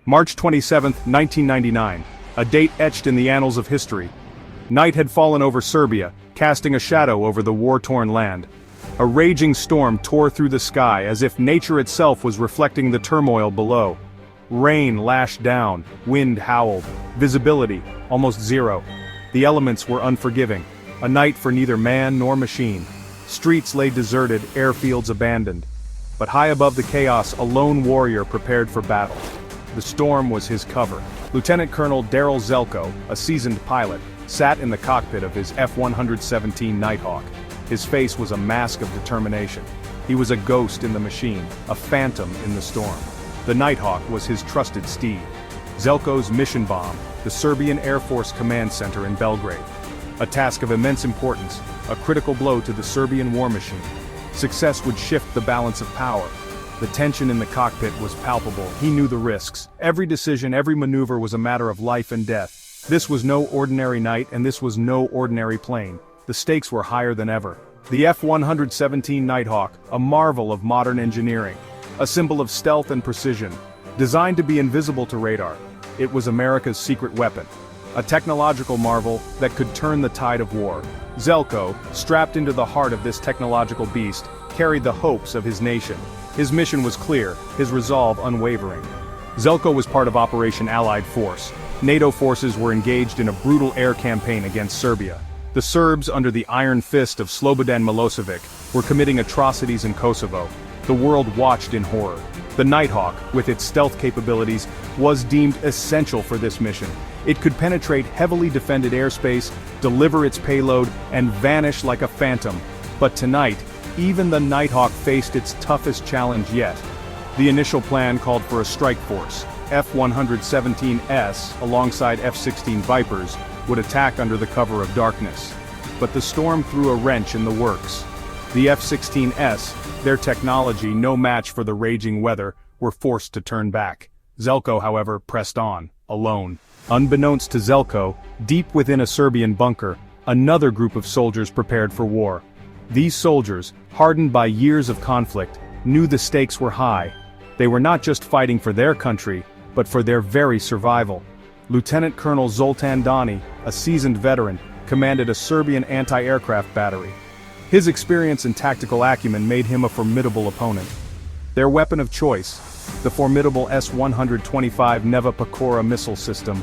March 27, 1999, a date etched in the annals of history. Night had fallen over Serbia, casting a shadow over the war-torn land. A raging storm tore through the sky as if nature itself was reflecting the turmoil below. Rain lashed down, wind howled, visibility almost zero. The elements were unforgiving, a night for neither man nor machine. Streets lay deserted, airfields abandoned. But high above the chaos, a lone warrior prepared for battle. The storm was his cover. Lieutenant Colonel Darrell Zelko, a seasoned pilot, sat in the cockpit of his F-117 Nighthawk. His face was a mask of determination. He was a ghost in the machine, a phantom in the storm. The Nighthawk was his trusted steed. Zelko's mission bomb, the Serbian Air Force Command Center in Belgrade. A task of immense importance, a critical blow to the Serbian war machine. Success would shift the balance of power. The tension in the cockpit was palpable. He knew the risks. Every decision, every maneuver was a matter of life and death. This was no ordinary night, and this was no ordinary plane. The stakes were higher than ever. The F-117 Nighthawk, a marvel of modern engineering. A symbol of stealth and precision. Designed to be invisible to radar, it was America's secret weapon. A technological marvel that could turn the tide of war. Zelko, strapped into the heart of this technological beast, carried the hopes of his nation. His mission was clear, his resolve unwavering. Zelko was part of Operation Allied Force. NATO forces were engaged in a brutal air campaign against Serbia. The Serbs, under the iron fist of Slobodan Milosevic, were committing atrocities in Kosovo. The world watched in horror. The Nighthawk, with its stealth capabilities, was deemed essential for this mission. It could penetrate heavily defended airspace, deliver its payload, and vanish like a phantom. But tonight, even the Nighthawk faced its toughest challenge yet. The initial plan called for a strike force. F-117S, alongside F-16 Vipers, would attack under the cover of darkness. But the storm threw a wrench in the works. The F-16S, their technology no match for the raging weather, were forced to turn back. Zelko, however, pressed on, alone. Unbeknownst to Zelko, deep within a Serbian bunker, another group of soldiers prepared for war. These soldiers, hardened by years of conflict, knew the stakes were high. They were not just fighting for their country, but for their very survival. Lieutenant Colonel Zoltan Dani, a seasoned veteran, commanded a Serbian anti-aircraft battery. His experience and tactical acumen made him a formidable opponent. Their weapon of choice, the formidable S-125 Neva Pekora missile system.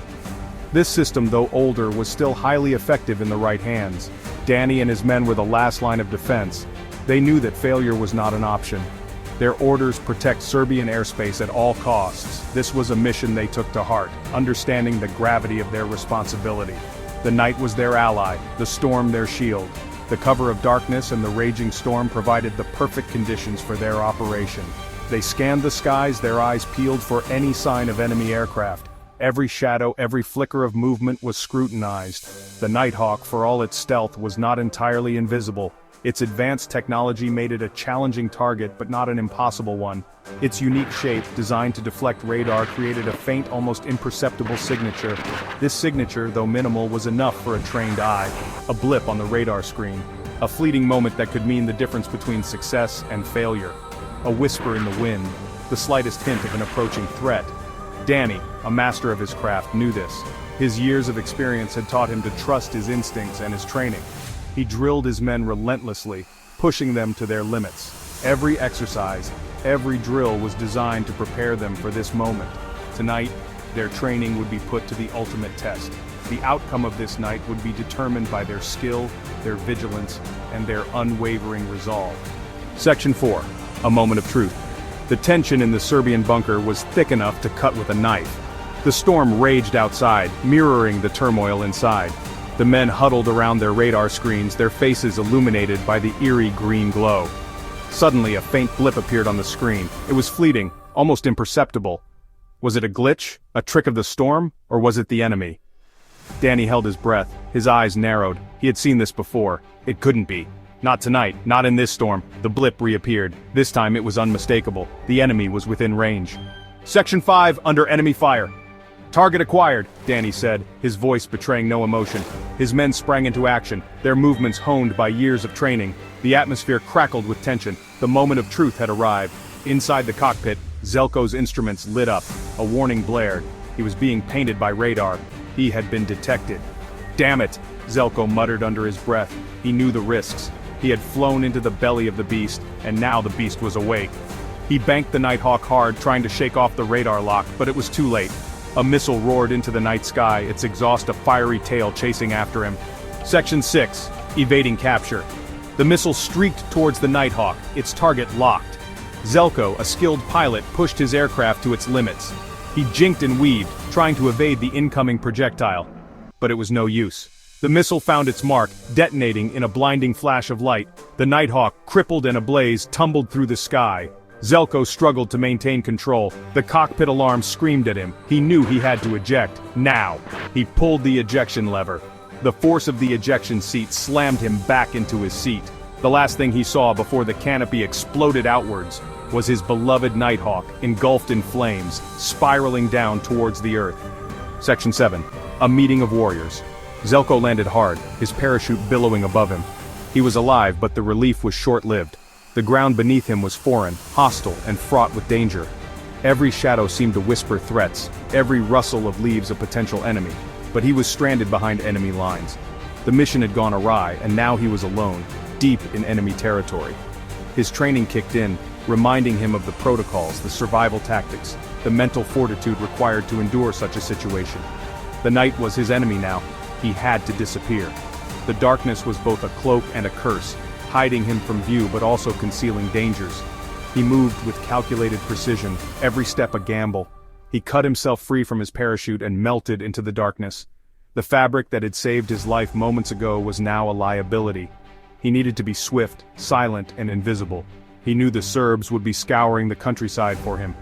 This system, though older, was still highly effective in the right hands. Dani and his men were the last line of defense. They knew that failure was not an option. Their orders: protect Serbian airspace at all costs. This was a mission they took to heart, understanding the gravity of their responsibility. The night was their ally, the storm their shield. The cover of darkness and the raging storm provided the perfect conditions for their operation. They scanned the skies, their eyes peeled for any sign of enemy aircraft. Every shadow, every flicker of movement was scrutinized. The Nighthawk, for all its stealth, was not entirely invisible. Its advanced technology made it a challenging target but not an impossible one. Its unique shape, designed to deflect radar, created a faint, almost imperceptible signature. This signature, though minimal, was enough for a trained eye. A blip on the radar screen. A fleeting moment that could mean the difference between success and failure. A whisper in the wind. The slightest hint of an approaching threat. Dani, a master of his craft, knew this. His years of experience had taught him to trust his instincts and his training. He drilled his men relentlessly, pushing them to their limits. Every exercise, every drill was designed to prepare them for this moment. Tonight, their training would be put to the ultimate test. The outcome of this night would be determined by their skill, their vigilance, and their unwavering resolve. Section 4. A moment of truth. The tension in the Serbian bunker was thick enough to cut with a knife. The storm raged outside, mirroring the turmoil inside. The men huddled around their radar screens, their faces illuminated by the eerie green glow. Suddenly, a faint blip appeared on the screen. It was fleeting, almost imperceptible. Was it a glitch, a trick of the storm, or was it the enemy? Dani held his breath, his eyes narrowed. He had seen this before. It couldn't be. Not tonight, not in this storm. The blip reappeared. This time it was unmistakable. The enemy was within range. Section 5, under enemy fire. Target acquired, Dani said, his voice betraying no emotion. His men sprang into action, their movements honed by years of training. The atmosphere crackled with tension. The moment of truth had arrived. Inside the cockpit, Zelko's instruments lit up. A warning blared. He was being painted by radar. He had been detected. "Damn it," Zelko muttered under his breath. He knew the risks. He had flown into the belly of the beast, and now the beast was awake. He banked the Nighthawk hard, trying to shake off the radar lock, but it was too late. A missile roared into the night sky, its exhaust a fiery tail chasing after him. Section 6. Evading capture. The missile streaked towards the Nighthawk, its target locked. Zelko, a skilled pilot, pushed his aircraft to its limits. He jinked and weaved, trying to evade the incoming projectile. But it was no use. The missile found its mark, detonating in a blinding flash of light. The Nighthawk, crippled and ablaze, tumbled through the sky. Zelko struggled to maintain control. The cockpit alarm screamed at him. He knew he had to eject, now. He pulled the ejection lever. The force of the ejection seat slammed him back into his seat. The last thing he saw before the canopy exploded outwards was his beloved Nighthawk, engulfed in flames, spiraling down towards the earth. Section 7. A meeting of warriors. Zelko landed hard, his parachute billowing above him. He was alive, but the relief was short-lived. The ground beneath him was foreign, hostile, and fraught with danger. Every shadow seemed to whisper threats, every rustle of leaves a potential enemy. But he was stranded behind enemy lines. The mission had gone awry, and now he was alone, deep in enemy territory. His training kicked in, reminding him of the protocols, the survival tactics, the mental fortitude required to endure such a situation. The night was his enemy now. He had to disappear. The darkness was both a cloak and a curse, hiding him from view but also concealing dangers. He moved with calculated precision, every step a gamble. He cut himself free from his parachute and melted into the darkness. The fabric that had saved his life moments ago was now a liability. He needed to be swift, silent, and invisible. He knew the Serbs would be scouring the countryside for him.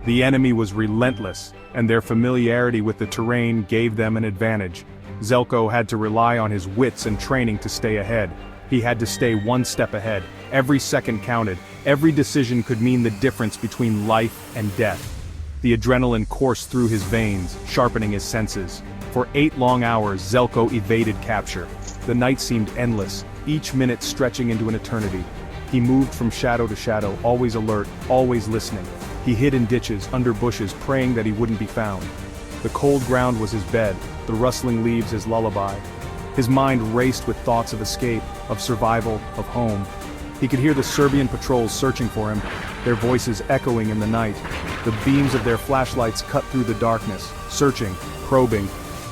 The enemy was relentless, and their familiarity with the terrain gave them an advantage. Zelko had to rely on his wits and training to stay ahead. He had to stay one step ahead. Every second counted. Every decision could mean the difference between life and death. The adrenaline coursed through his veins, sharpening his senses. For 8 long hours, Zelko evaded capture. The night seemed endless, each minute stretching into an eternity. He moved from shadow to shadow, always alert, always listening. He hid in ditches, under bushes, praying that he wouldn't be found. The cold ground was his bed, the rustling leaves his lullaby. His mind raced with thoughts of escape, of survival, of home. He could hear the Serbian patrols searching for him, their voices echoing in the night. The beams of their flashlights cut through the darkness, searching, probing.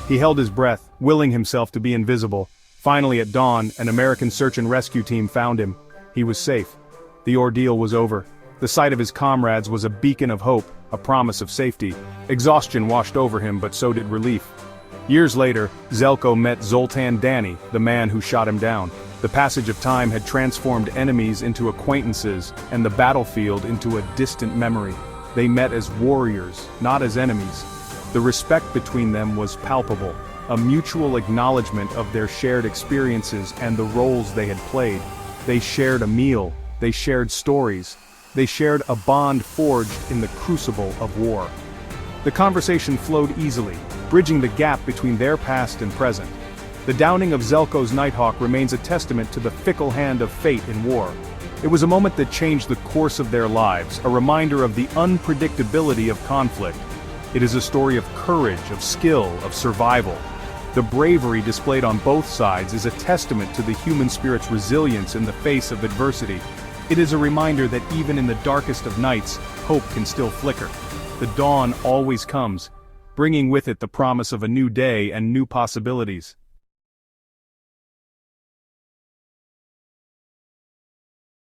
He held his breath, willing himself to be invisible. Finally at dawn, an American search and rescue team found him. He was safe. The ordeal was over. The sight of his comrades was a beacon of hope, a promise of safety. Exhaustion washed over him, but so did relief. Years later, Zelko met Zoltan Dani, the man who shot him down. The passage of time had transformed enemies into acquaintances, and the battlefield into a distant memory. They met as warriors, not as enemies. The respect between them was palpable, a mutual acknowledgement of their shared experiences and the roles they had played. They shared a meal, they shared stories, they shared a bond forged in the crucible of war. The conversation flowed easily, bridging the gap between their past and present. The downing of Zelko's Nighthawk remains a testament to the fickle hand of fate in war. It was a moment that changed the course of their lives, a reminder of the unpredictability of conflict. It is a story of courage, of skill, of survival. The bravery displayed on both sides is a testament to the human spirit's resilience in the face of adversity. It is a reminder that even in the darkest of nights, hope can still flicker. The dawn always comes, bringing with it the promise of a new day and new possibilities.